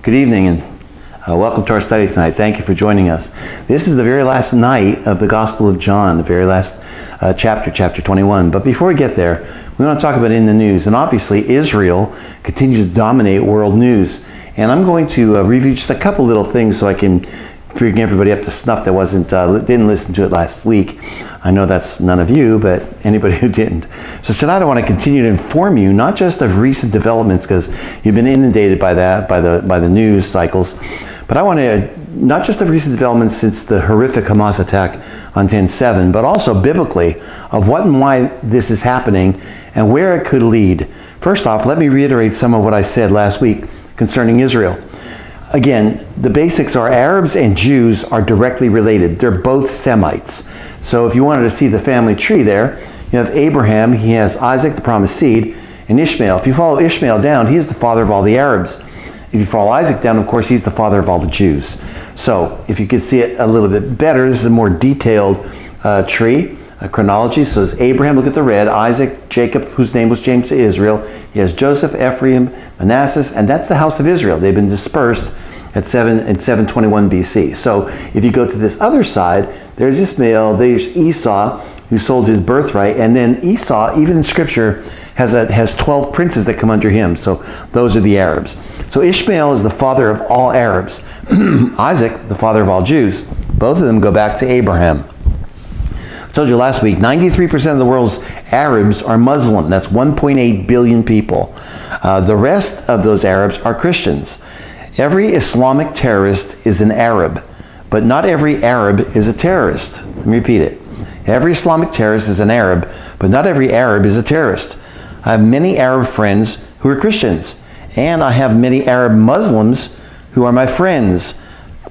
Good evening and welcome to our study tonight. Thank you for joining us. This is the very last night of the Gospel of John, the very last chapter 21. But before we get there, we want to talk about in the news. And obviously Israel continues to dominate world news. And I'm going to review just a couple little things so I can bring everybody up to snuff that didn't listen to it last week. I know that's none of you, but anybody who didn't. So tonight I want to continue to inform you not just of recent developments, because you've been inundated by that, by the news cycles, but I want to not just of recent developments since the horrific Hamas attack on 10/7, but also biblically of what and why this is happening and where it could lead. First off, let me reiterate some of what I said last week concerning Israel. Again, the basics are Arabs and Jews are directly related. They're both Semites. So if you wanted to see the family tree there, you have Abraham, he has Isaac, the promised seed, and Ishmael. If you follow Ishmael down, he is the father of all the Arabs. If you follow Isaac down, of course, he's the father of all the Jews. So if you could see it a little bit better, this is a more detailed tree, chronology. So it's Abraham, look at the red, Isaac, Jacob, whose name was changed to Israel. He has Joseph, Ephraim, Manasseh, and that's the house of Israel. They've been dispersed at 721 BC. So if you go to this other side, there's Ishmael, there's Esau, who sold his birthright, and then Esau, even in Scripture, has 12 princes that come under him. So those are the Arabs. So Ishmael is the father of all Arabs. Isaac, the father of all Jews. Both of them go back to Abraham. I told you last week, 93% of the world's Arabs are Muslim. That's 1.8 billion people. The rest of those Arabs are Christians. Every Islamic terrorist is an Arab, but not every Arab is a terrorist. Let me repeat it. Every Islamic terrorist is an Arab, but not every Arab is a terrorist. I have many Arab friends who are Christians, and I have many Arab Muslims who are my friends,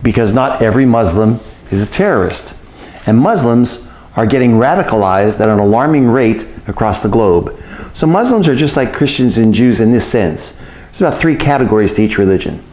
because not every Muslim is a terrorist. And Muslims are getting radicalized at an alarming rate across the globe. So Muslims are just like Christians and Jews in this sense. There's about 3 categories to each religion.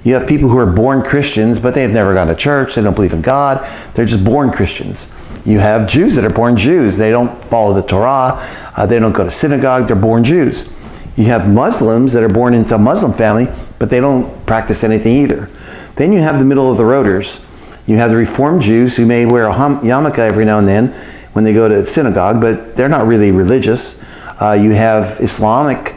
You have people who are born Christians, but they've never gone to church, they don't believe in God, they're just born Christians. You have Jews that are born Jews, they don't follow the Torah, they don't go to synagogue, they're born Jews. You have Muslims that are born into a Muslim family, but they don't practice anything either. Then you have the middle of the roaders. You have the Reformed Jews who may wear a yarmulke every now and then when they go to synagogue, but they're not really religious. You have Islamic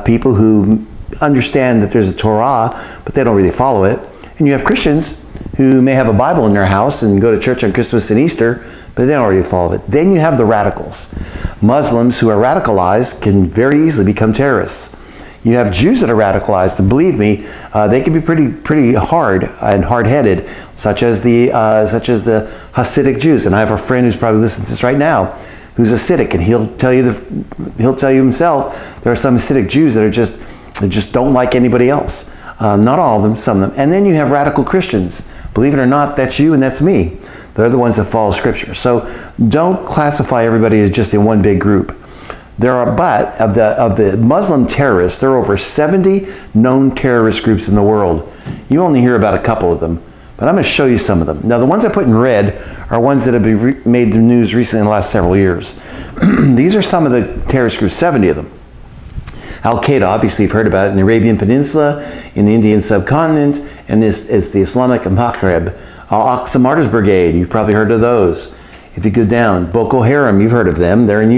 people who understand that there's a Torah, but they don't really follow it. And you have Christians who may have a Bible in their house and go to church on Christmas and Easter, but they don't really follow it. Then you have the radicals. Muslims who are radicalized can very easily become terrorists. You have Jews that are radicalized, and believe me, they can be pretty hard and hard-headed, such as the Hasidic Jews. And I have a friend who's probably listening to this right now, who's Hasidic, and he'll tell you himself there are some Hasidic Jews that just don't like anybody else. Not all of them, some of them. And then you have radical Christians. Believe it or not, that's you and that's me. They're the ones that follow Scripture. So don't classify everybody as just in one big group. But of the Muslim terrorists, there are over 70 known terrorist groups in the world. You only hear about a couple of them, but I'm going to show you some of them. Now, the ones I put in red are ones that have made the news recently in the last several years. These are some of the terrorist groups, 70 of them. Al-Qaeda, obviously you've heard about it, in the Arabian Peninsula, in the Indian subcontinent, and it's the Islamic Maghreb. Al-Aqsa Martyrs Brigade, you've probably heard of those. If you go down, Boko Haram, you've heard of them. They're in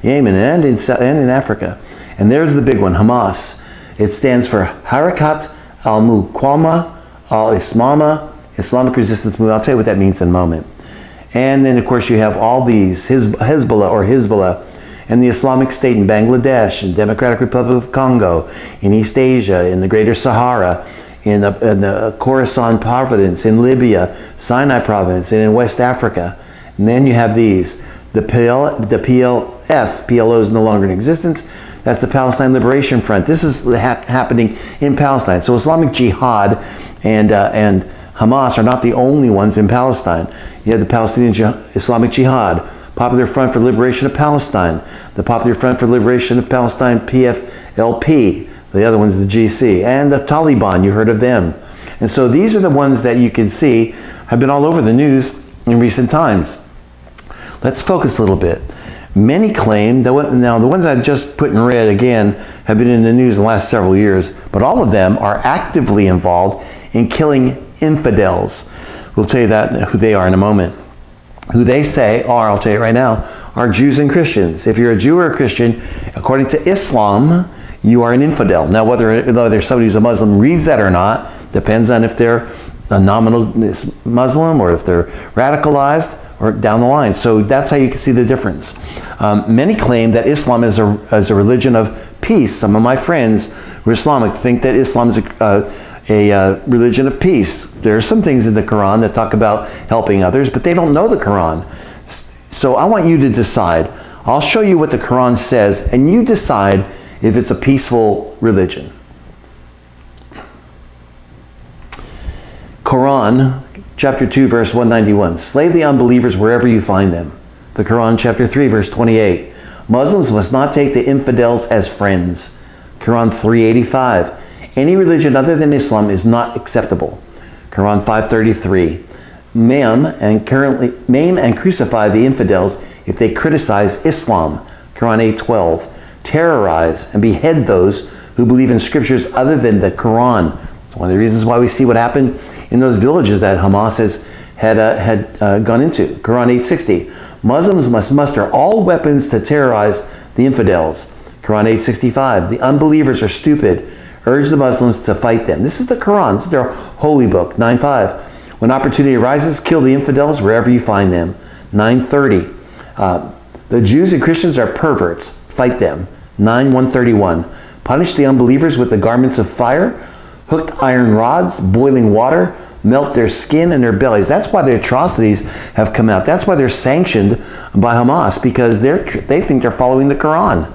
Yemen and in Africa. And there's the big one, Hamas. It stands for Harakat al-Muqawma al-Islamah, Islamic Resistance Movement. I'll tell you what that means in a moment. And then, of course, you have all these, Hezbollah, and the Islamic State in Bangladesh, in Democratic Republic of Congo, in East Asia, in the Greater Sahara, in the Khorasan Province, in Libya, Sinai Province, and in West Africa. And then you have these, the PLF, PLO is no longer in existence. That's the Palestine Liberation Front. This is happening in Palestine. So Islamic Jihad and Hamas are not the only ones in Palestine. You have the Palestinian Islamic Jihad, Popular Front for Liberation of Palestine, the Popular Front for Liberation of Palestine, PFLP, the other one's the GC, and the Taliban, you heard of them. And so these are the ones that you can see have been all over the news in recent times. Let's focus a little bit. Many claim that, now the ones I just put in red again have been in the news the last several years, but all of them are actively involved in killing infidels. We'll tell you that, who they are in a moment. Who they say are, I'll tell you right now, are Jews and Christians. If you're a Jew or a Christian, according to Islam, you are an infidel. Now, whether there's somebody who's a Muslim reads that or not, depends on if they're a nominal Muslim or if they're radicalized or down the line. So that's how you can see the difference. Many claim that Islam is a religion of peace. Some of my friends who are Islamic think that Islam is a religion of peace. There are some things in the Quran that talk about helping others, but they don't know the Quran. So I want you to decide. I'll show you what the Quran says, and you decide if it's a peaceful religion. Quran, chapter 2, verse 191. Slay the unbelievers wherever you find them. The Quran, chapter 3, verse 28. Muslims must not take the infidels as friends. Quran 385. Any religion other than Islam is not acceptable. Quran 533. Maim and crucify the infidels if they criticize Islam. Quran 8:12. Terrorize and behead those who believe in scriptures other than the Quran. It's one of the reasons why we see what happened in those villages that Hamas had gone into. Quran 8:60. Muslims must muster all weapons to terrorize the infidels. Quran 8:65. The unbelievers are stupid. Urge the Muslims to fight them. This is the Quran. This is their holy book. 9:5. When opportunity arises, kill the infidels wherever you find them. 9:30. The Jews and Christians are perverts. Fight them. 9:131. Punish the unbelievers with the garments of fire, hooked iron rods, boiling water, melt their skin and their bellies. That's why the atrocities have come out. That's why they're sanctioned by Hamas, because they think they're following the Quran.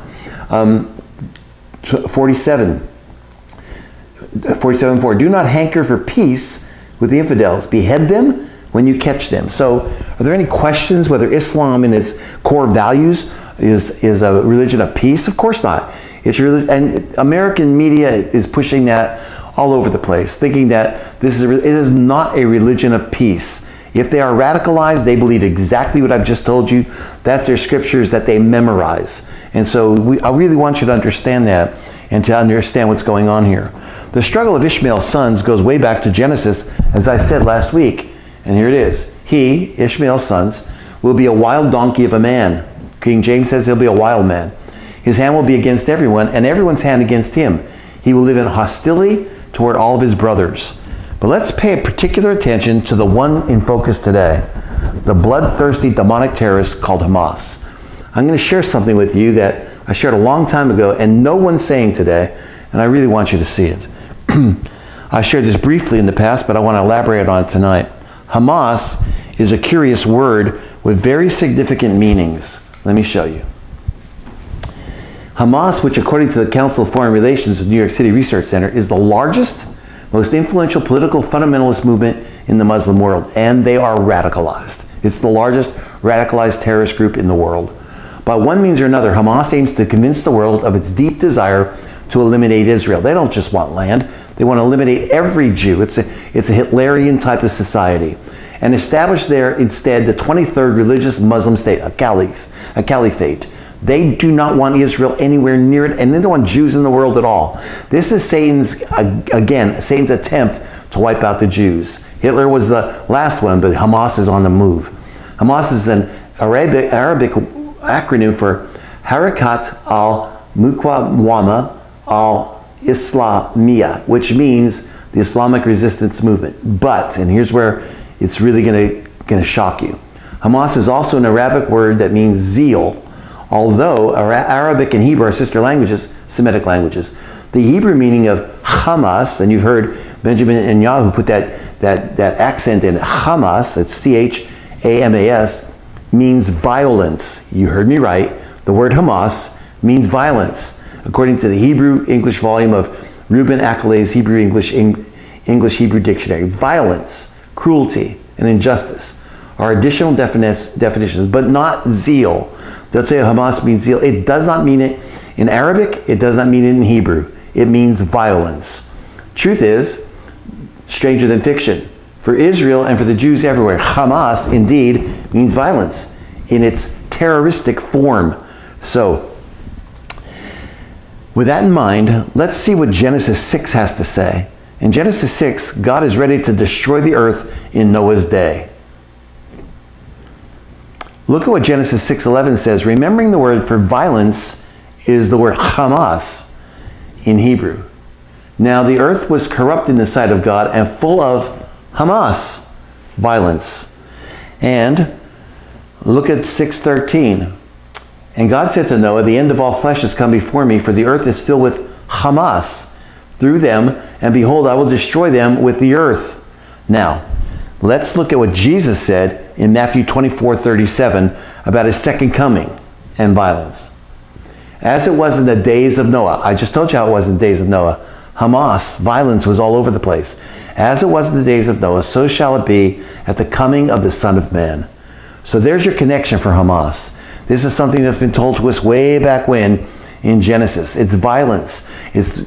47:4. Do not hanker for peace with the infidels. Behead them when you catch them. So, are there any questions whether Islam in its core values is a religion of peace? Of course not. And American media is pushing that all over the place, thinking that it is not a religion of peace. If they are radicalized, they believe exactly what I've just told you. That's their scriptures that they memorize. And so I really want you to understand that and to understand what's going on here. The struggle of Ishmael's sons goes way back to Genesis, as I said last week. And here it is. He, Ishmael's sons, will be a wild donkey of a man. King James says he'll be a wild man. His hand will be against everyone, and everyone's hand against him. He will live in hostility toward all of his brothers. But let's pay particular attention to the one in focus today, the bloodthirsty demonic terrorist called Hamas. I'm going to share something with you that I shared a long time ago and no one's saying today, and I really want you to see it. I shared this briefly in the past, but I want to elaborate on it tonight. Hamas is a curious word with very significant meanings. Let me show you. Hamas, which according to the Council of Foreign Relations of New York City Research Center, is the largest, most influential political fundamentalist movement in the Muslim world, and they are radicalized. It's the largest radicalized terrorist group in the world. By one means or another, Hamas aims to convince the world of its deep desire to eliminate Israel. They don't just want land, they want to eliminate every Jew. It's a Hitlerian type of society. And establish there instead the 23rd religious Muslim state, a caliphate. They do not want Israel anywhere near it, and they don't want Jews in the world at all. This is Satan's attempt to wipe out the Jews. Hitler was the last one, but Hamas is on the move. Hamas is an Arabic acronym for Harakat al-Muqawama al-Islamiyya, which means the Islamic resistance movement. But, and here's where it's really going to shock you. Hamas is also an Arabic word that means zeal. Although Arabic and Hebrew are sister languages, Semitic languages, the Hebrew meaning of Hamas, and you've heard Benjamin Netanyahu put that accent in Hamas, it's C-H-A-M-A-S, means violence. You heard me right. The word Hamas means violence. According to the Hebrew-English volume of Reuben Akelay's English-Hebrew dictionary, violence, cruelty, and injustice are additional definitions, but not zeal. They'll say Hamas means zeal. It does not mean it in Arabic. It does not mean it in Hebrew. It means violence. Truth is, stranger than fiction. For Israel and for the Jews everywhere, Hamas indeed means violence in its terroristic form. So, with that in mind, let's see what Genesis 6 has to say. In Genesis 6, God is ready to destroy the earth in Noah's day. Look at what Genesis 6:11 says. Remembering the word for violence is the word Hamas in Hebrew. Now the earth was corrupt in the sight of God and full of Hamas, violence. And look at 6:13. And God said to Noah, the end of all flesh has come before me, for the earth is filled with Hamas through them, and behold, I will destroy them with the earth. Now, let's look at what Jesus said in Matthew 24:37 about his second coming and violence. As it was in the days of Noah, I just told you how it was in the days of Noah. Hamas, violence was all over the place. As it was in the days of Noah, so shall it be at the coming of the Son of Man. So there's your connection for Hamas. This is something that's been told to us way back when in Genesis. It's violence.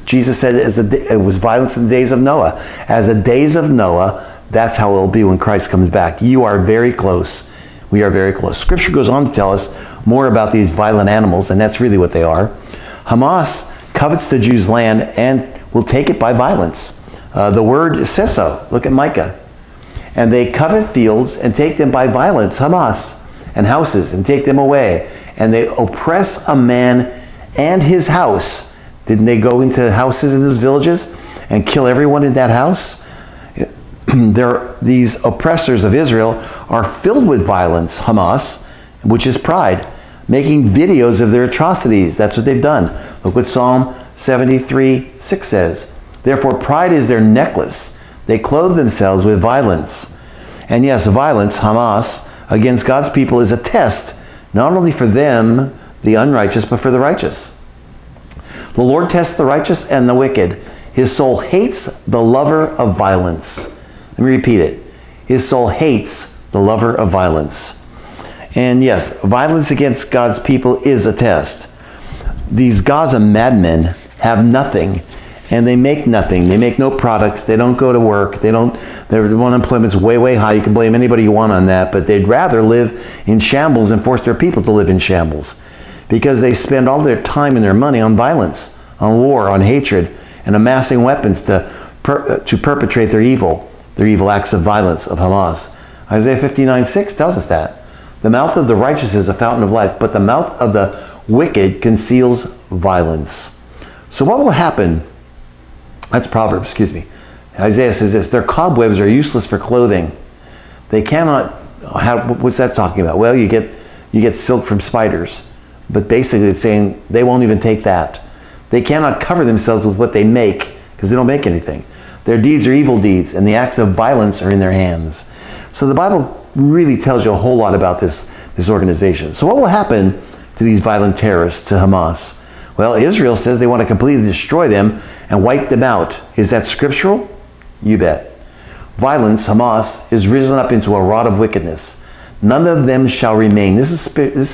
Jesus said it was violence in the days of Noah. As the days of Noah, that's how it will be when Christ comes back. You are very close. We are very close. Scripture goes on to tell us more about these violent animals, and that's really what they are. Hamas covets the Jews' land and will take it by violence. The word says so. Look at Micah. And they covet fields and take them by violence, Hamas, and houses, and take them away. And they oppress a man and his house. Didn't they go into houses in those villages and kill everyone in that house? These oppressors of Israel are filled with violence, Hamas, which is pride, making videos of their atrocities. That's what they've done. Look what Psalm 73:6 says. Therefore, pride is their necklace. They clothe themselves with violence. And yes, violence, Hamas, against God's people is a test, not only for them, the unrighteous, but for the righteous. The Lord tests the righteous and the wicked. His soul hates the lover of violence. Let me repeat it. His soul hates the lover of violence. And yes, violence against God's people is a test. These Gaza madmen have nothing, and they make nothing. They make no products. They don't go to work. Their unemployment's way, way high. You can blame anybody you want on that, but they'd rather live in shambles and force their people to live in shambles because they spend all their time and their money on violence, on war, on hatred, and amassing weapons to perpetrate their evil acts of violence of Hamas. Isaiah 59:6 tells us that. The mouth of the righteous is a fountain of life, but the mouth of the wicked conceals violence. So what will happen? That's Proverbs, excuse me. Isaiah says this, their cobwebs are useless for clothing. They cannot, what's that talking about? Well, you get silk from spiders. But basically it's saying they won't even take that. They cannot cover themselves with what they make because they don't make anything. Their deeds are evil deeds, and the acts of violence are in their hands. So the Bible really tells you a whole lot about this organization. So what will happen to these violent terrorists, to Hamas? Well, Israel says they want to completely destroy them and wipe them out. Is that scriptural? You bet. Violence, Hamas, is risen up into a rod of wickedness. None of them shall remain. This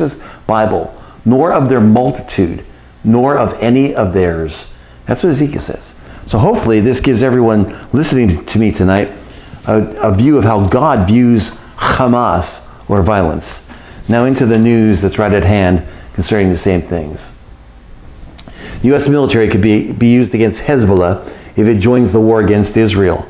is Bible. Nor of their multitude, nor of any of theirs. That's what Ezekiel says. So hopefully this gives everyone listening to me tonight a view of how God views Hamas, or violence. Now into the news that's right at hand concerning the same things. The U.S. military could be used against Hezbollah if it joins the war against Israel.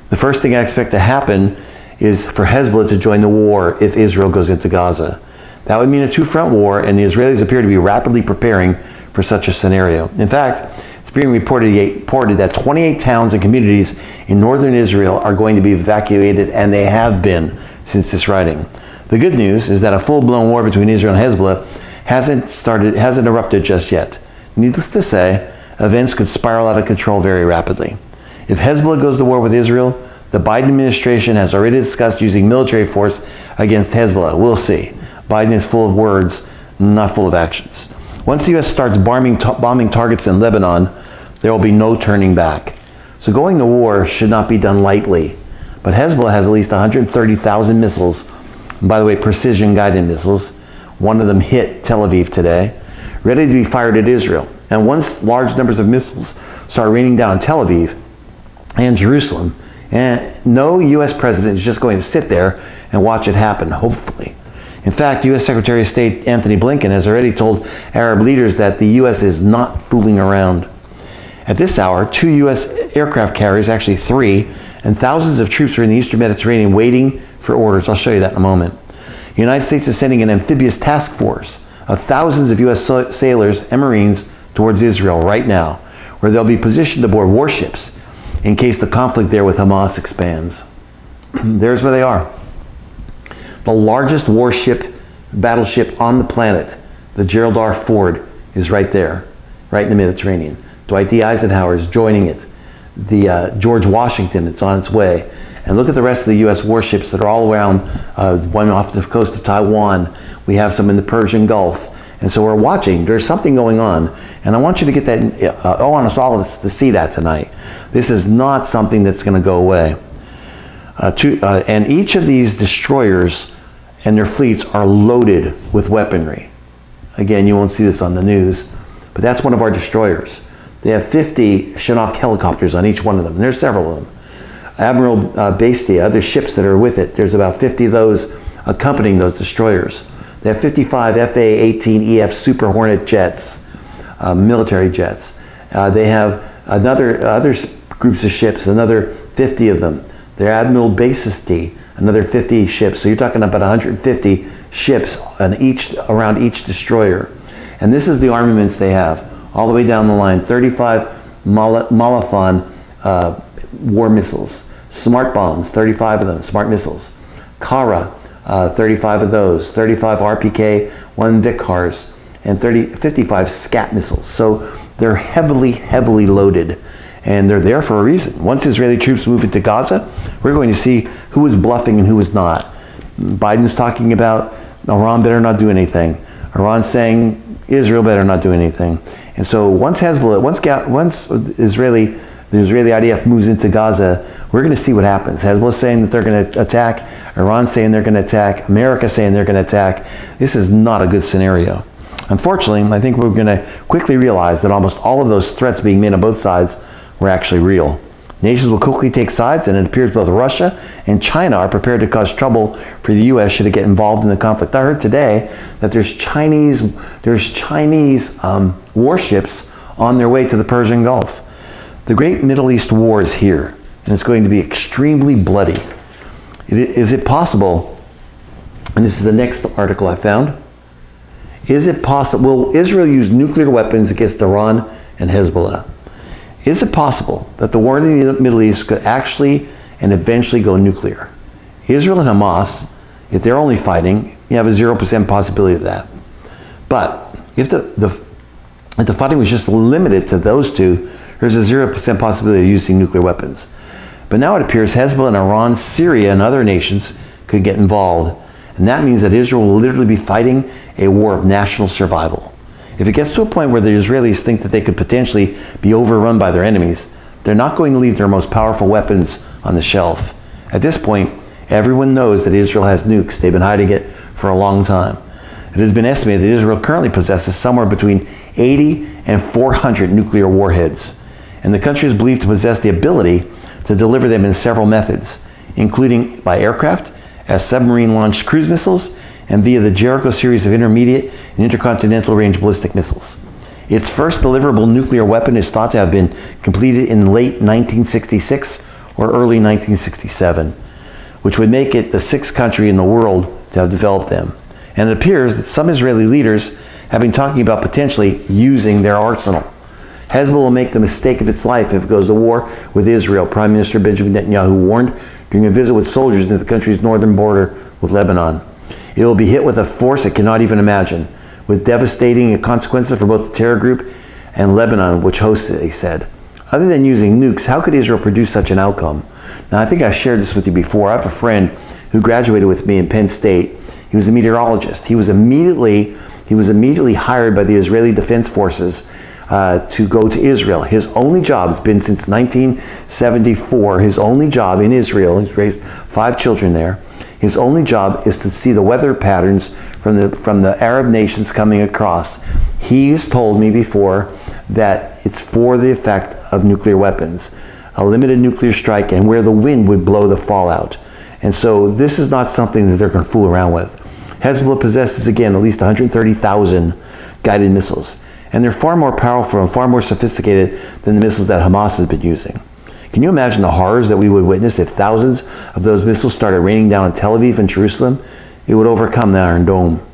The first thing I expect to happen is for Hezbollah to join the war if Israel goes into Gaza. That would mean a two-front war, and the Israelis appear to be rapidly preparing for such a scenario. In fact, it's being reported that 28 towns and communities in northern Israel are going to be evacuated, and they have been since this writing. The good news is that a full-blown war between Israel and Hezbollah hasn't erupted just yet. Needless to say, events could spiral out of control very rapidly. If Hezbollah goes to war with Israel, the Biden administration has already discussed using military force against Hezbollah. We'll see. Biden is full of words, not full of actions. Once the U.S. starts bombing targets in Lebanon, there will be no turning back. So going to war should not be done lightly. But Hezbollah has at least 130,000 missiles. And by the way, precision-guided missiles. One of them hit Tel Aviv today, ready to be fired at Israel. And once large numbers of missiles start raining down on Tel Aviv and Jerusalem, and no U.S. president is just going to sit there and watch it happen, hopefully. In fact, U.S. Secretary of State Anthony Blinken has already told Arab leaders that the U.S. is not fooling around. At this hour, 2 U.S. aircraft carriers, actually 3, and thousands of troops are in the Eastern Mediterranean waiting for orders. I'll show you that in a moment. The United States is sending an amphibious task force of thousands of U.S. sailors and Marines towards Israel right now, where they'll be positioned aboard warships in case the conflict there with Hamas expands. There's where they are. The largest battleship on the planet, the Gerald R. Ford, is right there, right in the Mediterranean. Dwight D. Eisenhower is joining it. The George Washington, it's on its way. And look at the rest of the U.S. warships that are all around, one off the coast of Taiwan. We have some in the Persian Gulf. And so we're watching. There's something going on. And I want you to get that, I want us all to see that tonight. This is not something that's going to go away. And each of these destroyers and their fleets are loaded with weaponry. Again, you won't see this on the news, but that's one of our destroyers. They have 50 Chinook helicopters on each one of them. And there's several of them. Admiral Bastia, other ships that are with it, there's about 50 of those accompanying those destroyers. They have 55 FA-18EF Super Hornet jets, military jets. They have other groups of ships, another 50 of them. They're Admiral Bastia, another 50 ships. So you're talking about 150 ships around each destroyer. And this is the armaments they have, all the way down the line. 35 Malathon war missiles, smart bombs, 35 of them, smart missiles. Kara, 35 of those, 35 RPK-1 Vicars, and 55 SCAT missiles. So they're heavily loaded, and they're there for a reason. Once Israeli troops move into Gaza, we're going to see who is bluffing and who is not. Biden's talking about Iran better not do anything. Iran's saying Israel better not do anything. And so once Hezbollah, once the Israeli IDF moves into Gaza, we're going to see what happens. Hezbollah saying that they're going to attack, Iran saying they're going to attack, America saying they're going to attack. This is not a good scenario. Unfortunately, I think we're going to quickly realize that almost all of those threats being made on both sides were actually real. Nations will quickly take sides, and it appears both Russia and China are prepared to cause trouble for the U.S. should it get involved in the conflict. I heard today that there's Chinese warships on their way to the Persian Gulf. The great Middle East war is here, and it's going to be extremely bloody. Is it possible, and this is the next article I found, is it possible, will Israel use nuclear weapons against Iran and Hezbollah? Is it possible that the war in the Middle East could actually and eventually go nuclear? Israel and Hamas, if they're only fighting, you have a 0% possibility of that. But if the fighting was just limited to those two, there's a 0% possibility of using nuclear weapons. But now it appears Hezbollah and Iran, Syria, and other nations could get involved. And that means that Israel will literally be fighting a war of national survival. If it gets to a point where the Israelis think that they could potentially be overrun by their enemies, they're not going to leave their most powerful weapons on the shelf. At this point, everyone knows that Israel has nukes. They've been hiding it for a long time. It has been estimated that Israel currently possesses somewhere between 80 and 400 nuclear warheads. And the country is believed to possess the ability to deliver them in several methods, including by aircraft, as submarine-launched cruise missiles, and via the Jericho series of intermediate and intercontinental range ballistic missiles. Its first deliverable nuclear weapon is thought to have been completed in late 1966 or early 1967, which would make it the 6th country in the world to have developed them. And it appears that some Israeli leaders have been talking about potentially using their arsenal. Hezbollah will make the mistake of its life if it goes to war with Israel, Prime Minister Benjamin Netanyahu warned during a visit with soldiers near the country's northern border with Lebanon. It will be hit with a force it cannot even imagine, with devastating consequences for both the terror group and Lebanon, which hosts it, he said. Other than using nukes, how could Israel produce such an outcome? Now, I think I've shared this with you before. I have a friend who graduated with me in Penn State. He was a meteorologist. He was immediately hired by the Israeli Defense Forces to go to Israel. His only job has been since 1974. His only job in Israel, he's raised 5 children there. His only job is to see the weather patterns from the Arab nations coming across. He's told me before that it's for the effect of nuclear weapons, a limited nuclear strike, and where the wind would blow the fallout. And so this is not something that they're going to fool around with. Hezbollah possesses, again, at least 130,000 guided missiles. And they're far more powerful and far more sophisticated than the missiles that Hamas has been using. Can you imagine the horrors that we would witness if thousands of those missiles started raining down in Tel Aviv and Jerusalem? It would overcome the Iron Dome.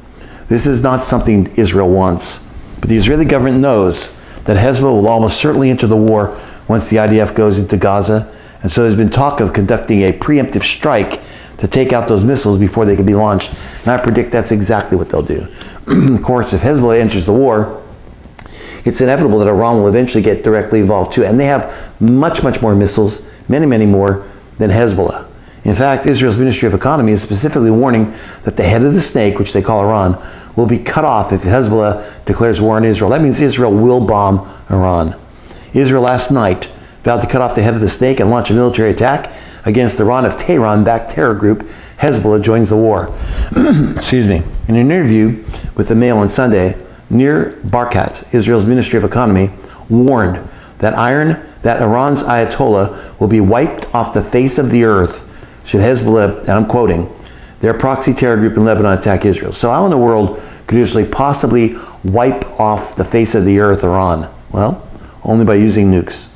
This is not something Israel wants. But the Israeli government knows that Hezbollah will almost certainly enter the war once the IDF goes into Gaza. And so there's been talk of conducting a preemptive strike to take out those missiles before they can be launched. And I predict that's exactly what they'll do. Of course, if Hezbollah enters the war, it's inevitable that Iran will eventually get directly involved too. And they have much, much more missiles, many, many more than Hezbollah. In fact, Israel's Ministry of Economy is specifically warning that the head of the snake, which they call Iran, will be cut off if Hezbollah declares war on Israel. That means Israel will bomb Iran. Israel last night vowed to cut off the head of the snake and launch a military attack against Iran if Tehran-backed terror group Hezbollah joins the war. Excuse me. In an interview with the Mail on Sunday, Nir Barkat, Israel's Ministry of Economy, warned that Iran's Ayatollah will be wiped off the face of the earth should Hezbollah, and I'm quoting, their proxy terror group in Lebanon attack Israel. So how in the world could Israel possibly wipe off the face of the earth Iran? Well, only by using nukes.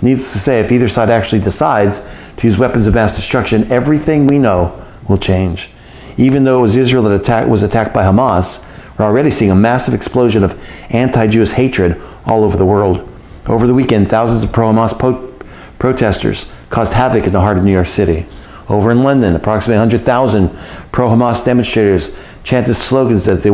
Needless to say, if either side actually decides to use weapons of mass destruction, everything we know will change. Even though it was Israel that was attacked by Hamas, we're already seeing a massive explosion of anti-Jewish hatred all over the world. Over the weekend, thousands of pro-Hamas protesters caused havoc in the heart of New York City. Over in London, approximately 100,000 pro-Hamas demonstrators chanted slogans as they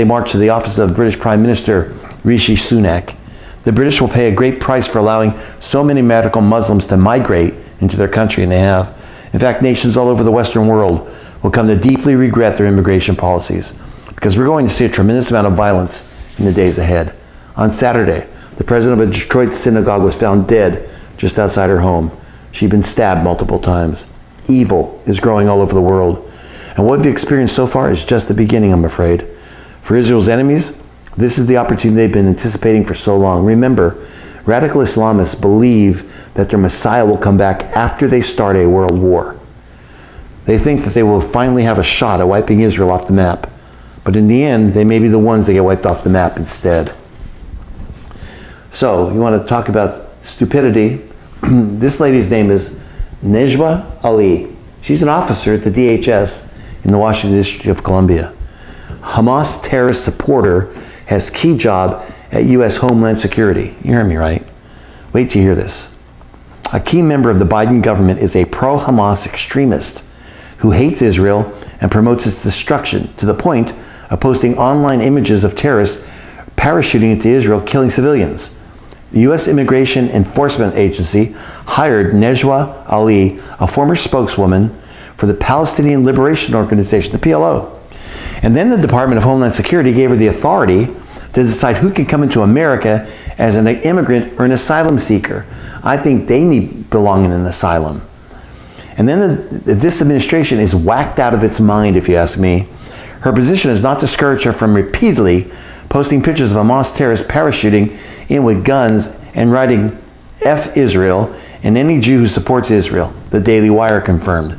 marched to the office of British Prime Minister Rishi Sunak. The British will pay a great price for allowing so many radical Muslims to migrate into their country, and they have. In fact, nations all over the Western world will come to deeply regret their immigration policies, because we're going to see a tremendous amount of violence in the days ahead. On Saturday, the president of a Detroit synagogue was found dead just outside her home. She'd been stabbed multiple times. Evil is growing all over the world. And what we've experienced so far is just the beginning, I'm afraid. For Israel's enemies, this is the opportunity they've been anticipating for so long. Remember, radical Islamists believe that their Messiah will come back after they start a world war. They think that they will finally have a shot at wiping Israel off the map. But in the end, they may be the ones that get wiped off the map instead. So, you want to talk about stupidity? This lady's name is Nejwa Ali. She's an officer at the DHS in the Washington District of Columbia. Hamas terrorist supporter has key job at U.S. Homeland Security. You heard me right. Wait till you hear this. A key member of the Biden government is a pro-Hamas extremist who hates Israel and promotes its destruction to the point of posting online images of terrorists parachuting into Israel, killing civilians. The U.S. Immigration Enforcement Agency hired Nejwa Ali, a former spokeswoman for the Palestinian Liberation Organization, the PLO. And then the Department of Homeland Security gave her the authority to decide who can come into America as an immigrant or an asylum seeker. I think they belong in an asylum. And then this administration is whacked out of its mind, if you ask me. Her position has not discouraged her from repeatedly posting pictures of Hamas terrorists parachuting in with guns and writing F Israel and any Jew who supports Israel, the Daily Wire confirmed.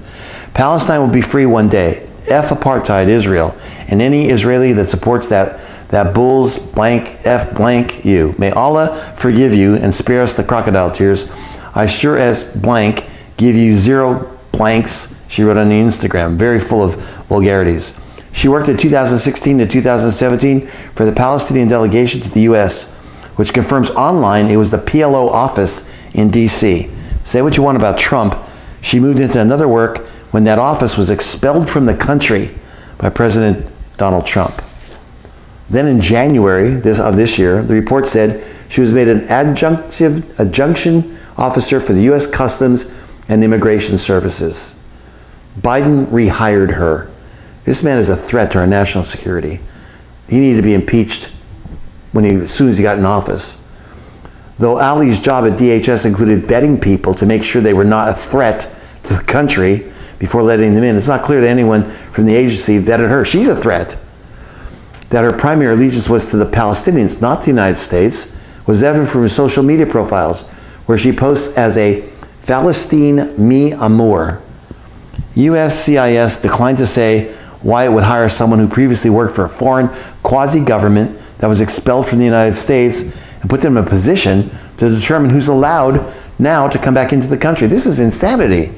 Palestine will be free one day. F apartheid Israel and any Israeli that supports that bulls blank F blank you. May Allah forgive you and spare us the crocodile tears. I sure as blank give you 0 blanks, she wrote on the Instagram, very full of vulgarities. She worked in 2016 to 2017 for the Palestinian delegation to the U.S., which confirms online it was the PLO office in D.C. Say what you want about Trump. She moved into another work when that office was expelled from the country by President Donald Trump. Then in January of this year, the report said she was made an adjunction officer for the U.S. Customs and Immigration Services. Biden rehired her. This man is a threat to our national security. He needed to be impeached as soon as he got in office. Though Ali's job at DHS included vetting people to make sure they were not a threat to the country before letting them in, it's not clear that anyone from the agency vetted her. She's a threat. That her primary allegiance was to the Palestinians, not the United States, was evident from her social media profiles, where she posts as a Palestine mi amor. USCIS declined to say why it would hire someone who previously worked for a foreign quasi-government that was expelled from the United States and put them in a position to determine who's allowed now to come back into the country. This is insanity.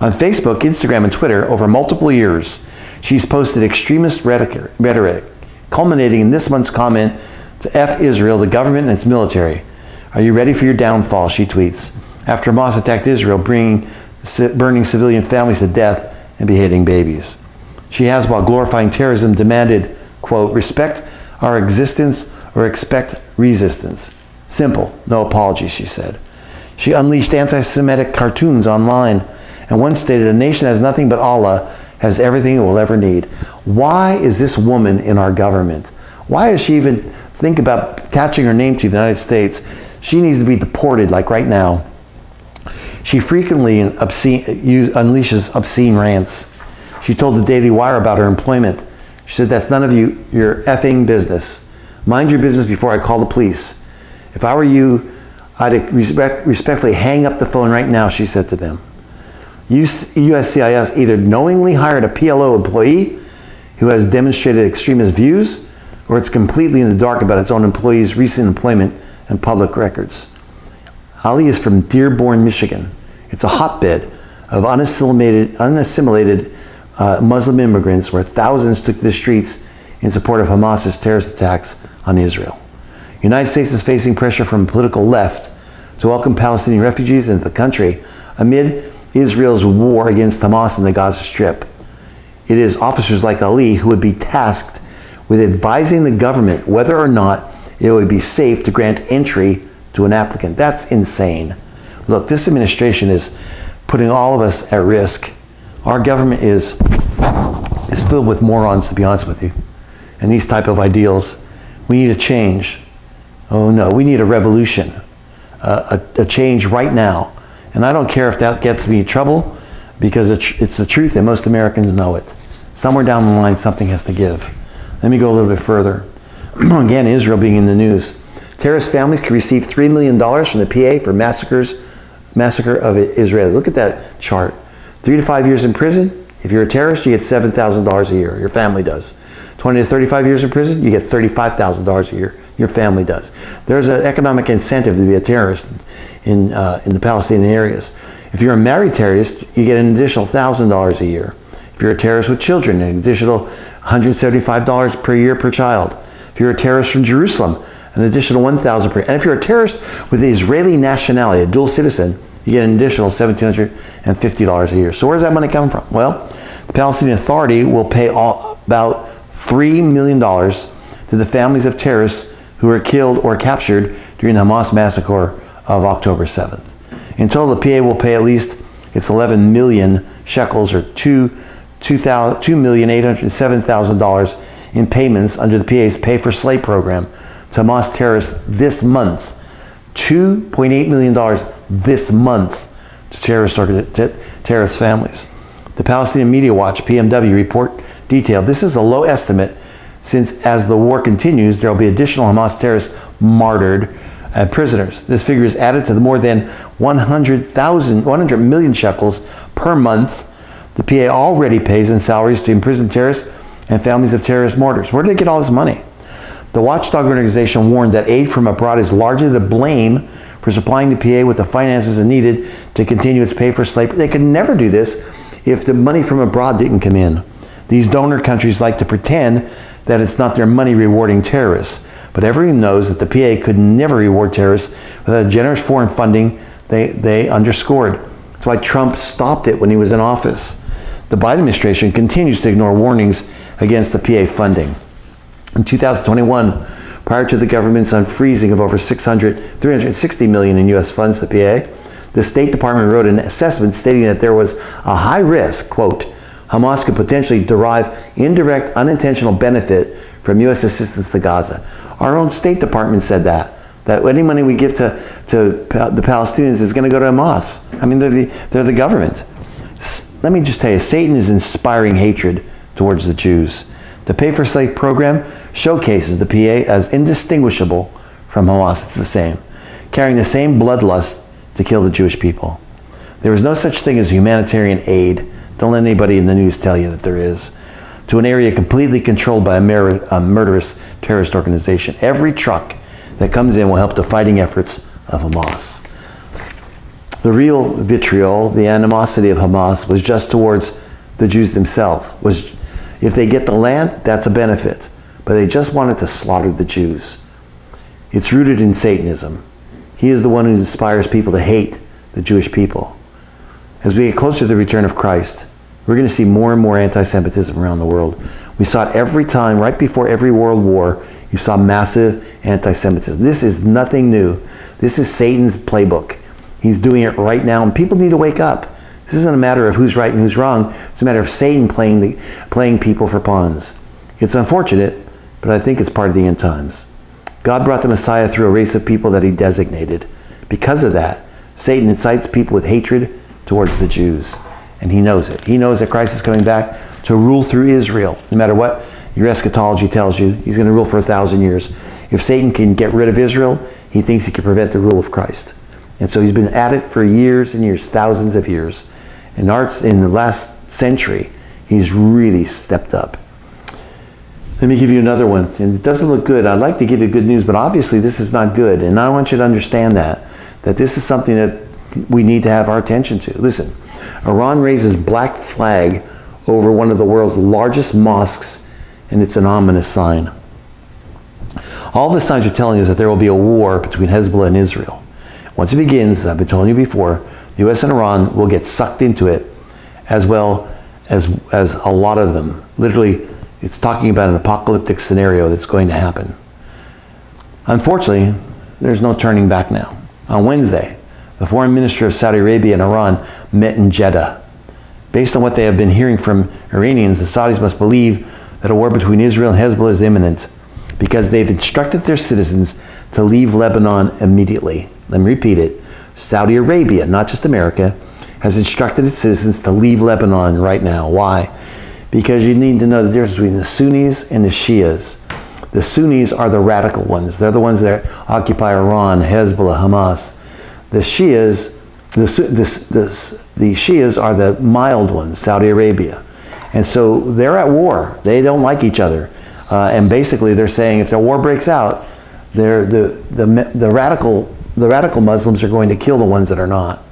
On Facebook, Instagram, and Twitter, over multiple years, she's posted extremist rhetoric, culminating in this month's comment to F Israel, the government, and its military. Are you ready for your downfall, she tweets, after Hamas attacked Israel, burning civilian families to death and beheading babies. She has, while glorifying terrorism, demanded, quote, respect our existence or expect resistance. Simple, no apologies, she said. She unleashed anti-Semitic cartoons online and once stated, a nation has nothing but Allah, has everything it will ever need. Why is this woman in our government? Why does she even think about attaching her name to the United States? She needs to be deported, like right now. She frequently unleashes obscene rants. She told the Daily Wire about her employment. She said, that's none of your effing business. Mind your business before I call the police. If I were you, I'd respectfully hang up the phone right now, she said to them. USCIS either knowingly hired a PLO employee who has demonstrated extremist views, or it's completely in the dark about its own employees' recent employment and public records. Ali is from Dearborn, Michigan. It's a hotbed of unassimilated Muslim immigrants where thousands took to the streets in support of Hamas's terrorist attacks on Israel. The United States is facing pressure from the political left to welcome Palestinian refugees into the country amid Israel's war against Hamas in the Gaza Strip. It is officers like Ali who would be tasked with advising the government whether or not it would be safe to grant entry to an applicant. That's insane. Look, this administration is putting all of us at risk. Our government is filled with morons, to be honest with you, and these type of ideals. We need a change. Oh no, we need a revolution, a change right now. And I don't care if that gets me in trouble, because it's the truth and most Americans know it. Somewhere down the line, something has to give. Let me go a little bit further. Again, Israel being in the news. Terrorist families could receive $3 million from the PA for massacre of Israelis. Look at that chart. 3 to 5 years in prison. If you're a terrorist, you get $7,000 a year. Your family does. 20 to 35 years in prison, you get $35,000 a year. Your family does. There's an economic incentive to be a terrorist in the Palestinian areas. If you're a married terrorist, you get an additional $1,000 a year. If you're a terrorist with children, an additional $175 per year per child. If you're a terrorist from Jerusalem, an additional $1,000 per year. And if you're a terrorist with the Israeli nationality, a dual citizen, you get an additional $1,750 a year. So where does that money come from? Well, the Palestinian Authority will pay about $3 million to the families of terrorists who were killed or captured during the Hamas massacre of October 7th. In total, the PA will pay at least its 11 million shekels, or $2,807,000 in payments under the PA's Pay for Slay program to Hamas terrorists this month. $2.8 million this month to terrorist families. The Palestinian Media Watch, PMW, report detailed this is a low estimate, since as the war continues, there will be additional Hamas terrorists martyred and prisoners. This figure is added to the more than 100 million shekels per month the PA already pays in salaries to imprisoned terrorists and families of terrorist martyrs. Where do they get all this money? The watchdog organization warned that aid from abroad is largely the blame for supplying the PA with the finances it needed to continue its pay for slavery. They could never do this if the money from abroad didn't come in. These donor countries like to pretend that it's not their money rewarding terrorists, but everyone knows that the PA could never reward terrorists without generous foreign funding. They underscored. That's why Trump stopped it when he was in office. The Biden administration continues to ignore warnings against the PA funding. In 2021, prior to the government's unfreezing of over $360 million in U.S. funds to the PA, the State Department wrote an assessment stating that there was a high risk, quote, Hamas could potentially derive indirect, unintentional benefit from U.S. assistance to Gaza. Our own State Department said that any money we give to the Palestinians is going to go to Hamas. I mean, they're the government. Let me just tell you, Satan is inspiring hatred towards the Jews. The Pay for Slay program showcases the PA as indistinguishable from Hamas. It's the same, carrying the same bloodlust to kill the Jewish people. There is no such thing as humanitarian aid. Don't let anybody in the news tell you that there is. to an area completely controlled by a murderous terrorist organization. Every truck that comes in will help the fighting efforts of Hamas. The real vitriol, the animosity of Hamas, was just towards the Jews themselves. If they get the land, that's a benefit. But they just wanted to slaughter the Jews. It's rooted in Satanism. He is the one who inspires people to hate the Jewish people. As we get closer to the return of Christ, we're going to see more and more anti-Semitism around the world. We saw it every time, right before every world war, you saw massive anti-Semitism. This is nothing new. This is Satan's playbook. He's doing it right now, and people need to wake up. This isn't a matter of who's right and who's wrong. It's a matter of Satan playing people for pawns. It's unfortunate, but I think it's part of the end times. God brought the Messiah through a race of people that he designated. Because of that, Satan incites people with hatred towards the Jews. And he knows it. He knows that Christ is coming back to rule through Israel. No matter what your eschatology tells you, he's going to rule for 1,000 years. If Satan can get rid of Israel, he thinks he can prevent the rule of Christ. And so he's been at it for years and years, thousands of years. And in the last century, he's really stepped up. Let me give you another one. And it doesn't look good. I'd like to give you good news, but obviously this is not good. And I want you to understand that this is something that we need to have our attention to. Listen, Iran raises black flag over one of the world's largest mosques, and it's an ominous sign. All the signs are telling us that there will be a war between Hezbollah and Israel. Once it begins, I've been telling you before, the U.S. and Iran will get sucked into it, as well as a lot of them. Literally, it's talking about an apocalyptic scenario that's going to happen. Unfortunately, there's no turning back now. On Wednesday, the foreign minister of Saudi Arabia and Iran met in Jeddah. Based on what they have been hearing from Iranians, the Saudis must believe that a war between Israel and Hezbollah is imminent because they've instructed their citizens to leave Lebanon immediately. Let me repeat it. Saudi Arabia, not just America, has instructed its citizens to leave Lebanon right now. Why? Because you need to know the difference between the Sunnis and the Shias. The Sunnis are the radical ones. They're the ones that occupy Iran, Hezbollah, Hamas. The Shias, the Shias are the mild ones, Saudi Arabia. And so they're at war. They don't like each other. And basically they're saying if the war breaks out, the radical Muslims are going to kill the ones that are not.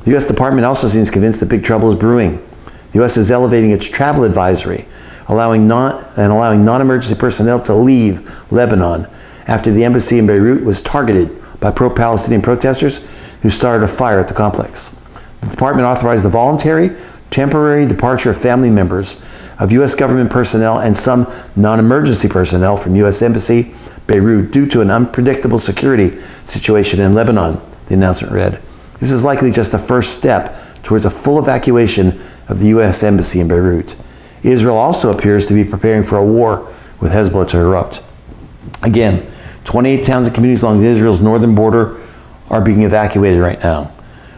The U.S. Department also seems convinced that big trouble is brewing. The U.S. is elevating its travel advisory, allowing non-emergency personnel to leave Lebanon after the embassy in Beirut was targeted by pro-Palestinian protesters who started a fire at the complex. The department authorized the voluntary, temporary departure of family members of U.S. government personnel and some non-emergency personnel from U.S. Embassy Beirut due to an unpredictable security situation in Lebanon, the announcement read. This is likely just the first step towards a full evacuation of the U.S. Embassy in Beirut. Israel also appears to be preparing for a war with Hezbollah to erupt. Again, 28 towns and communities along Israel's northern border are being evacuated right now.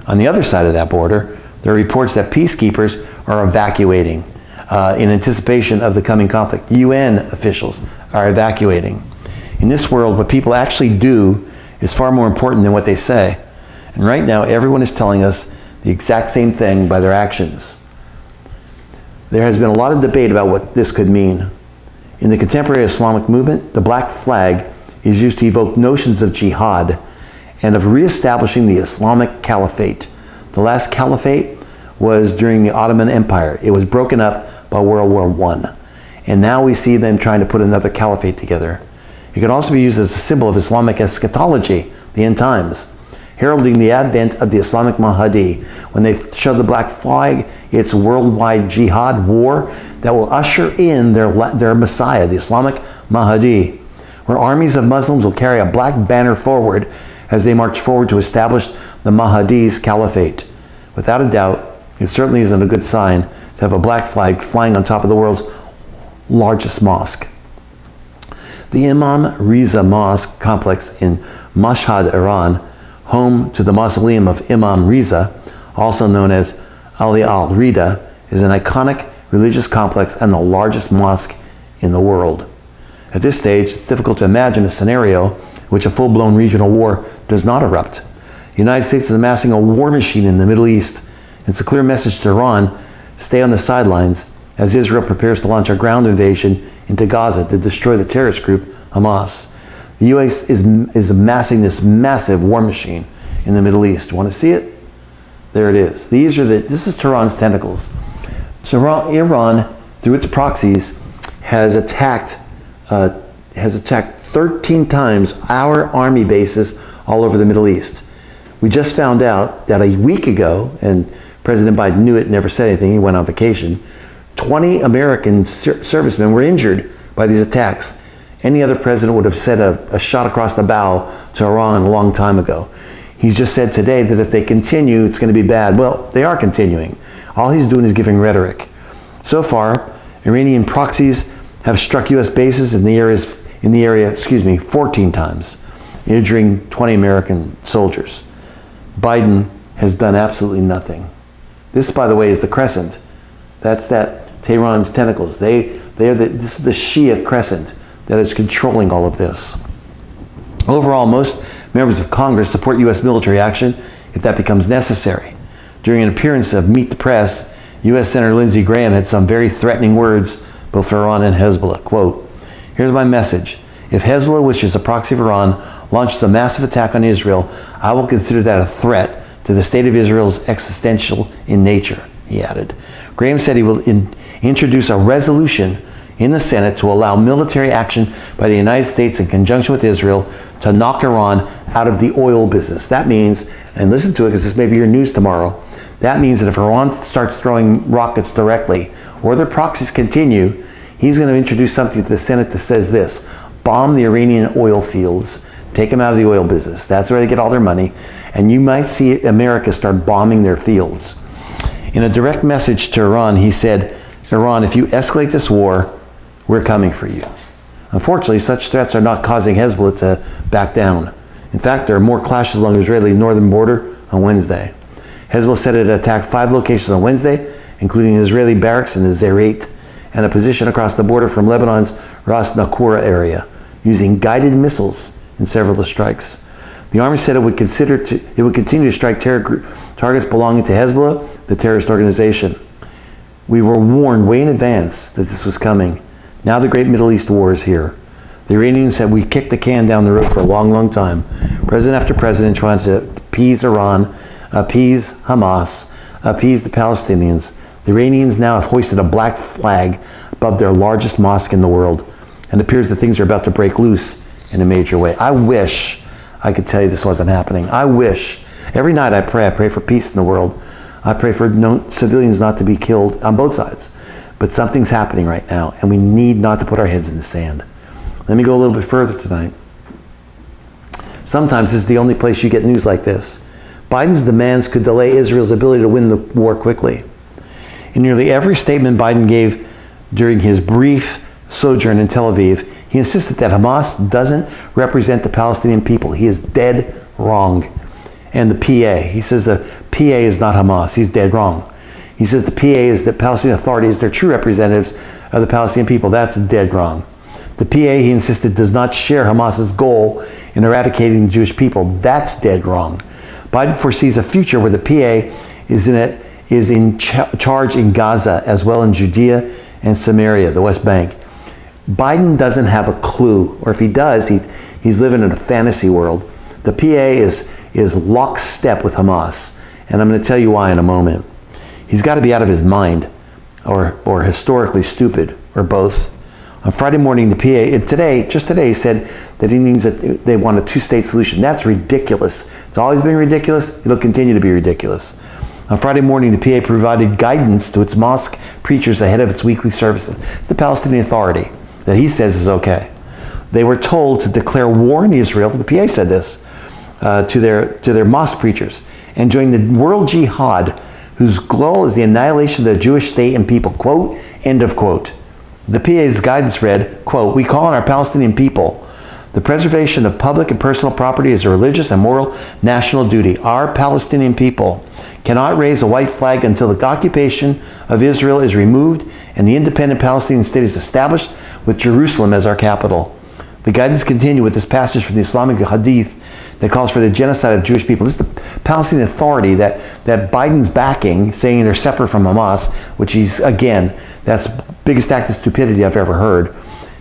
On the other side of that border, there are reports that peacekeepers are evacuating in anticipation of the coming conflict. UN officials are evacuating. In this world, what people actually do is far more important than what they say. And right now, everyone is telling us the exact same thing by their actions. There has been a lot of debate about what this could mean. In the contemporary Islamic movement, the black flag is used to evoke notions of jihad and of reestablishing the Islamic caliphate. The last caliphate was during the Ottoman Empire. It was broken up by World War I. And now we see them trying to put another caliphate together. It can also be used as a symbol of Islamic eschatology, the end times, heralding the advent of the Islamic Mahdi. When they show the black flag, it's a worldwide jihad war that will usher in their Messiah, the Islamic Mahdi, where armies of Muslims will carry a black banner forward as they march forward to establish the Mahdi's caliphate. Without a doubt, it certainly isn't a good sign to have a black flag flying on top of the world's largest mosque. The Imam Riza Mosque complex in Mashhad, Iran, home to the mausoleum of Imam Riza, also known as Ali al-Rida, is an iconic religious complex and the largest mosque in the world. At this stage, it's difficult to imagine a scenario in which a full-blown regional war does not erupt. The United States is amassing a war machine in the Middle East. It's a clear message to Iran: stay on the sidelines as Israel prepares to launch a ground invasion into Gaza to destroy the terrorist group Hamas. The U.S. is amassing this massive war machine in the Middle East. Want to see it? There it is. This is Tehran's tentacles. So Iran, through its proxies, has attacked 13 times our army bases all over the Middle East. We just found out that a week ago, and President Biden knew it, never said anything, he went on vacation, 20 American servicemen were injured by these attacks. Any other president would have said a shot across the bow to Iran a long time ago. He's just said today that if they continue, it's going to be bad. Well, they are continuing. All he's doing is giving rhetoric. So far, Iranian proxies have struck U.S. bases in the area 14 times, injuring 20 American soldiers. Biden has done absolutely nothing. This, by the way, is the crescent. That's Tehran's tentacles. This is the Shia crescent that is controlling all of this. Overall, most members of Congress support U.S. military action if that becomes necessary. During an appearance of Meet the Press, U.S. Senator Lindsey Graham had some very threatening words both for Iran and Hezbollah. Quote, "Here's my message. If Hezbollah, which is a proxy of Iran, launches a massive attack on Israel, I will consider that a threat to the state of Israel's existential in nature," he added. Graham said he will introduce a resolution in the Senate to allow military action by the United States in conjunction with Israel to knock Iran out of the oil business. That means, and listen to it because this may be your news tomorrow, that means that if Iran starts throwing rockets directly or their proxies continue, he's going to introduce something to the Senate that says this: bomb the Iranian oil fields, take them out of the oil business. That's where they get all their money. And you might see America start bombing their fields. In a direct message to Iran, he said, "Iran, if you escalate this war, we're coming for you." Unfortunately, such threats are not causing Hezbollah to back down. In fact, there are more clashes along the Israeli northern border on Wednesday. Hezbollah said it attacked 5 locations on Wednesday, including an Israeli barracks in the Zayret and a position across the border from Lebanon's Ras Nakura area, using guided missiles in several of the strikes. The army said it would continue to strike targets belonging to Hezbollah, the terrorist organization. We were warned way in advance that this was coming. Now the great Middle East war is here. The Iranians said we kicked the can down the road for a long, long time. President after president trying to appease Iran, appease Hamas, appease the Palestinians. The Iranians now have hoisted a black flag above their largest mosque in the world, and it appears that things are about to break loose in a major way. I wish I could tell you this wasn't happening. I wish. Every night I pray for peace in the world. I pray for civilians not to be killed on both sides. But something's happening right now, and we need not to put our heads in the sand. Let me go a little bit further tonight. Sometimes this is the only place you get news like this. Biden's demands could delay Israel's ability to win the war quickly. In nearly every statement Biden gave during his brief sojourn in Tel Aviv, he insisted that Hamas doesn't represent the Palestinian people. He is dead wrong. And the PA, he says the PA is not Hamas. He's dead wrong. He says the PA is the Palestinian Authority is their true representatives of the Palestinian people. That's dead wrong. The PA, he insisted, does not share Hamas's goal in eradicating the Jewish people. That's dead wrong. Biden foresees a future where the PA is in charge in Gaza as well in Judea and Samaria, the West Bank. Biden doesn't have a clue, or if he does, he's living in a fantasy world. The PA is lockstep with Hamas, and I'm going to tell you why in a moment. He's got to be out of his mind, or historically stupid, or both. On Friday morning, the PA, just today, said that they want a 2-state solution. That's ridiculous. It's always been ridiculous. It'll continue to be ridiculous. On Friday morning, the PA provided guidance to its mosque preachers ahead of its weekly services. It's the Palestinian Authority that he says is okay. They were told to declare war on Israel. The PA said this to their mosque preachers and join the world jihad, whose goal is the annihilation of the Jewish state and people. Quote, end of quote. The PA's guidance read, quote, "We call on our Palestinian people. The preservation of public and personal property is a religious and moral national duty. Our Palestinian people cannot raise a white flag until the occupation of Israel is removed and the independent Palestinian state is established with Jerusalem as our capital. The guidance continued with this passage from the Islamic Hadith that calls for the genocide of Jewish people. This is the Palestinian Authority that Biden's backing, saying they're separate from Hamas, which he's, again, that's the biggest act of stupidity I've ever heard.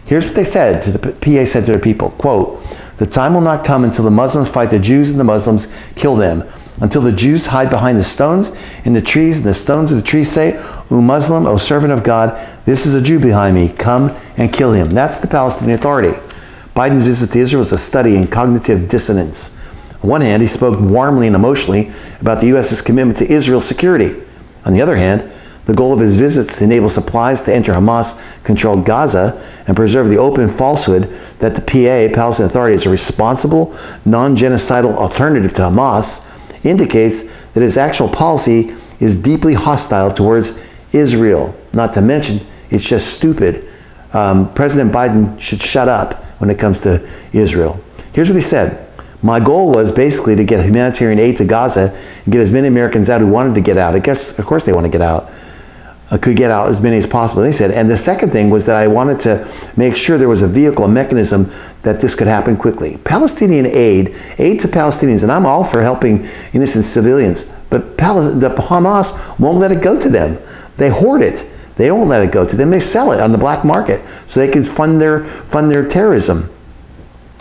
Here's what they said, the PA said to their people, quote, "The time will not come until the Muslims fight the Jews and the Muslims kill them. Until the Jews hide behind the stones in the trees, and the stones of the trees say, 'O Muslim, O servant of God, this is a Jew behind me. Come and kill him.'" That's the Palestinian Authority. Biden's visit to Israel was a study in cognitive dissonance. On one hand, he spoke warmly and emotionally about the U.S.'s commitment to Israel's security. On the other hand, the goal of his visits to enable supplies to enter Hamas-controlled Gaza and preserve the open falsehood that the PA, Palestinian Authority, is a responsible, non-genocidal alternative to Hamas, indicates that his actual policy is deeply hostile towards Israel. Not to mention, it's just stupid. President Biden should shut up when it comes to Israel. Here's what he said. "My goal was basically to get humanitarian aid to Gaza and get as many Americans out who wanted to get out." I guess, of course they want to get out. Could get out as many as possible. And he said, and the second thing was that I wanted to make sure there was a vehicle, a mechanism that this could happen quickly. Palestinian aid to Palestinians, and I'm all for helping innocent civilians, but the Hamas won't let it go to them. They hoard it. They don't let it go to them. They sell it on the black market so they can fund their terrorism.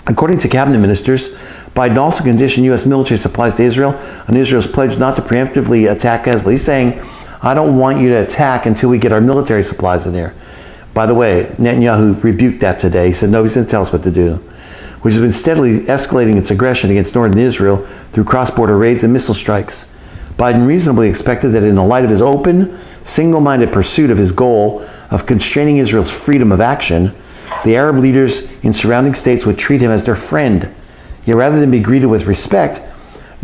According to cabinet ministers, Biden also conditioned U.S. military supplies to Israel on Israel's pledge not to preemptively attack Hezbollah. He's saying, I don't want you to attack until we get our military supplies in there. By the way, Netanyahu rebuked that today. He said, no, he's going to tell us what to do, which has been steadily escalating its aggression against northern Israel through cross-border raids and missile strikes. Biden reasonably expected that in the light of his open, single-minded pursuit of his goal of constraining Israel's freedom of action, the Arab leaders in surrounding states would treat him as their friend. Yet rather than be greeted with respect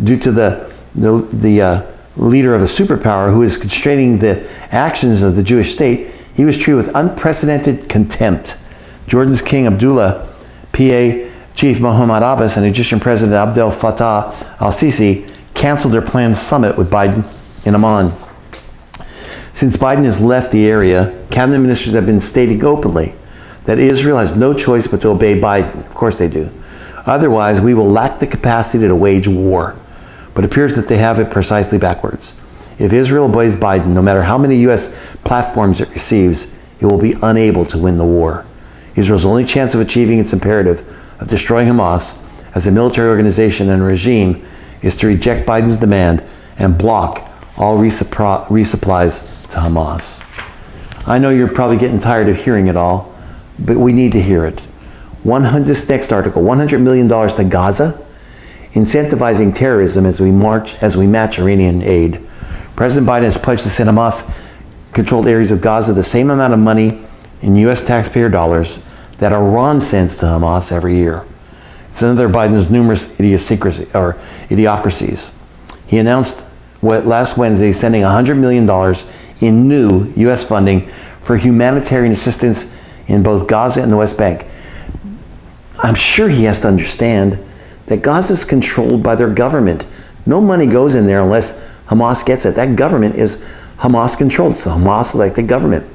due to the leader of a superpower who is constraining the actions of the Jewish state, he was treated with unprecedented contempt. Jordan's King Abdullah, PA Chief Mohammed Abbas, and Egyptian President Abdel Fattah al-Sisi canceled their planned summit with Biden in Amman. Since Biden has left the area, cabinet ministers have been stating openly that Israel has no choice but to obey Biden. Of course they do. Otherwise, we will lack the capacity to wage war. But it appears that they have it precisely backwards. If Israel obeys Biden, no matter how many U.S. platforms it receives, it will be unable to win the war. Israel's only chance of achieving its imperative of destroying Hamas as a military organization and regime is to reject Biden's demand and block all resupplies to Hamas. I know you're probably getting tired of hearing it all, but we need to hear it. This next article, $100 million to Gaza, incentivizing terrorism as we match Iranian aid. President Biden has pledged to send Hamas-controlled areas of Gaza the same amount of money in U.S. taxpayer dollars that Iran sends to Hamas every year. It's another of Biden's numerous idiocracies. He announced last Wednesday sending $100 million in new U.S. funding for humanitarian assistance in both Gaza and the West Bank. I'm sure he has to understand that Gaza is controlled by their government. No money goes in there unless Hamas gets it. That government is Hamas controlled. It's the Hamas elected government.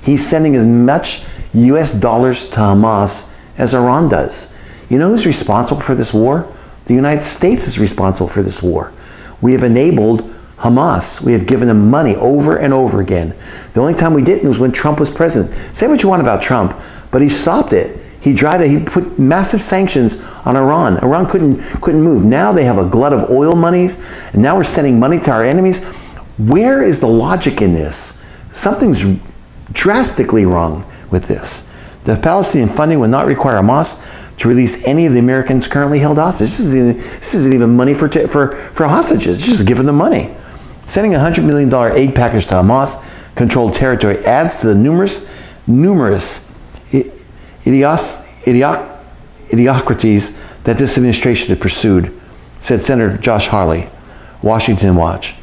He's sending as much U.S. dollars to Hamas as Iran does. You know who's responsible for this war? The United States is responsible for this war. We have enabled Hamas. We have given them money over and over again. The only time we didn't was when Trump was president. Say what you want about Trump, but he stopped it. He put massive sanctions on Iran. Iran couldn't move. Now they have a glut of oil monies, and now we're sending money to our enemies. Where is the logic in this? Something's drastically wrong with this. The Palestinian funding would not require Hamas to release any of the Americans currently held hostage. This isn't even money for hostages. It's just giving them money. Sending a $100 million aid package to Hamas-controlled territory adds to the numerous idiocracies that this administration had pursued, said Senator Josh Hawley, Washington Watch.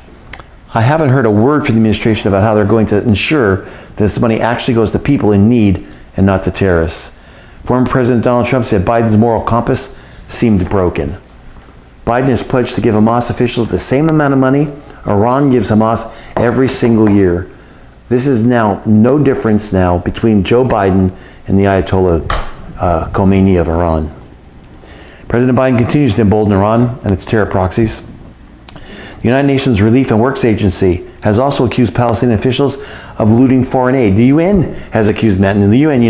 I haven't heard a word from the administration about how they're going to ensure that this money actually goes to people in need and not to terrorists. Former President Donald Trump said Biden's moral compass seemed broken. Biden has pledged to give Hamas officials the same amount of money Iran gives Hamas every single year. This is now no difference now between Joe Biden and the Ayatollah Khomeini of Iran. President Biden continues to embolden Iran and its terror proxies. The United Nations Relief and Works Agency has also accused Palestinian officials of looting foreign aid. The UN has accused them, and the UN,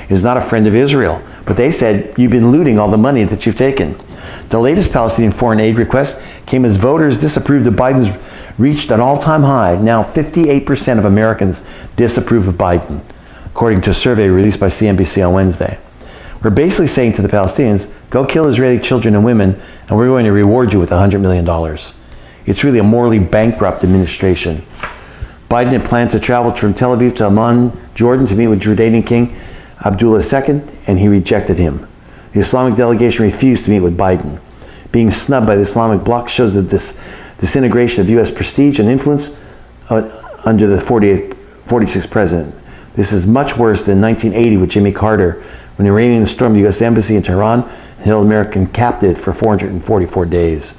is not a friend of Israel. But they said, you've been looting all the money that you've taken. The latest Palestinian foreign aid request came as voters disapproved of Biden's reached an all-time high. Now 58% of Americans disapprove of Biden, according to a survey released by CNBC on Wednesday. We're basically saying to the Palestinians, go kill Israeli children and women, and we're going to reward you with $100 million. It's really a morally bankrupt administration. Biden had planned to travel from Tel Aviv to Amman, Jordan, to meet with Jordanian King Abdullah II, and he rejected him. The Islamic delegation refused to meet with Biden. Being snubbed by the Islamic bloc shows that this disintegration of U.S. prestige and influence under the 46th president. This is much worse than 1980 with Jimmy Carter, when the Iranians stormed the U.S. Embassy in Tehran and held American captive for 444 days.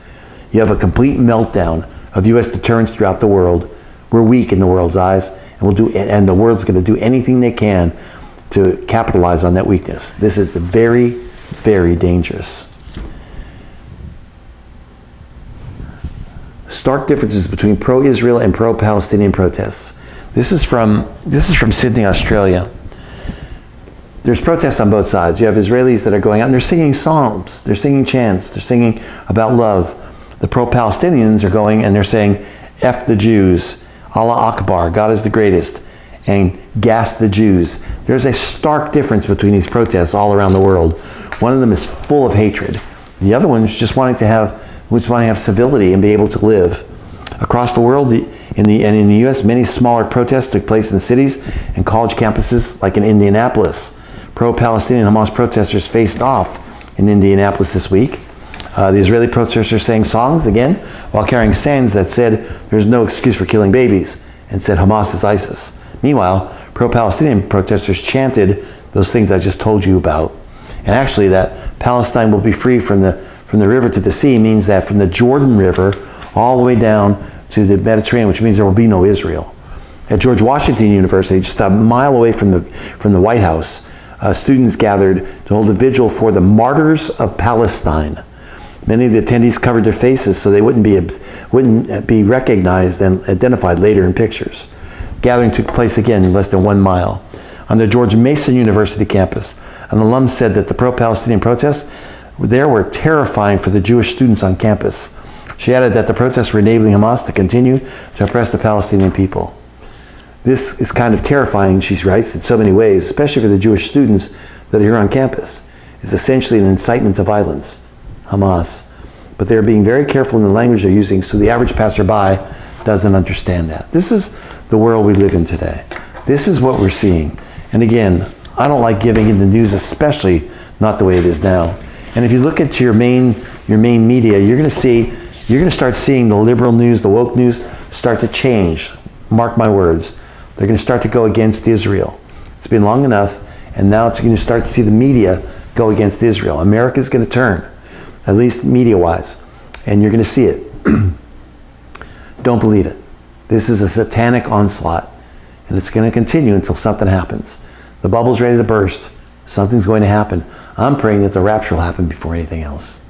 You have a complete meltdown of U.S. deterrence throughout the world. We're weak in the world's eyes, and the world's going to do anything they can to capitalize on that weakness. This is very, very dangerous. Stark differences between pro-Israel and pro-Palestinian protests. This is from Sydney, Australia. There's protests on both sides. You have Israelis that are going out and they're singing psalms, they're singing chants, they're singing about love. The pro-Palestinians are going and they're saying, F the Jews, Allah Akbar, God is the greatest, and gas the Jews. There's a stark difference between these protests all around the world. One of them is full of hatred. The other one is just wanting to have civility and be able to live. Across the world, in the U.S., many smaller protests took place in cities and college campuses, like in Indianapolis. Pro-Palestinian Hamas protesters faced off in Indianapolis this week. The Israeli protesters sang songs again while carrying signs that said there's no excuse for killing babies and said Hamas is ISIS. Meanwhile, pro-Palestinian protesters chanted those things I just told you about. And actually that Palestine will be free from the river to the sea means that from the Jordan River all the way down to the Mediterranean, which means there will be no Israel. At George Washington University, just a mile away from the White House, students gathered to hold a vigil for the martyrs of Palestine. Many of the attendees covered their faces so they wouldn't be recognized and identified later in pictures. Gathering took place again in less than 1 mile. On the George Mason University campus, an alum said that the pro-Palestinian protests there were terrifying for the Jewish students on campus. She added that the protests were enabling Hamas to continue to oppress the Palestinian people. This is kind of terrifying, she writes, in so many ways, especially for the Jewish students that are here on campus. It's essentially an incitement to violence, Hamas. But they're being very careful in the language they're using so the average passerby doesn't understand that. This is the world we live in today. This is what we're seeing. And again, I don't like giving in the news, especially not the way it is now. And if you look into your main media, you're going to start seeing the liberal news, the woke news start to change. Mark my words. They're going to start to go against Israel. It's been long enough, and now it's going to start to see the media go against Israel. America's going to turn, at least media-wise, and you're going to see it. Don't believe it. This is a satanic onslaught, and it's going to continue until something happens. The bubble's ready to burst. Something's going to happen. I'm praying that the rapture will happen before anything else.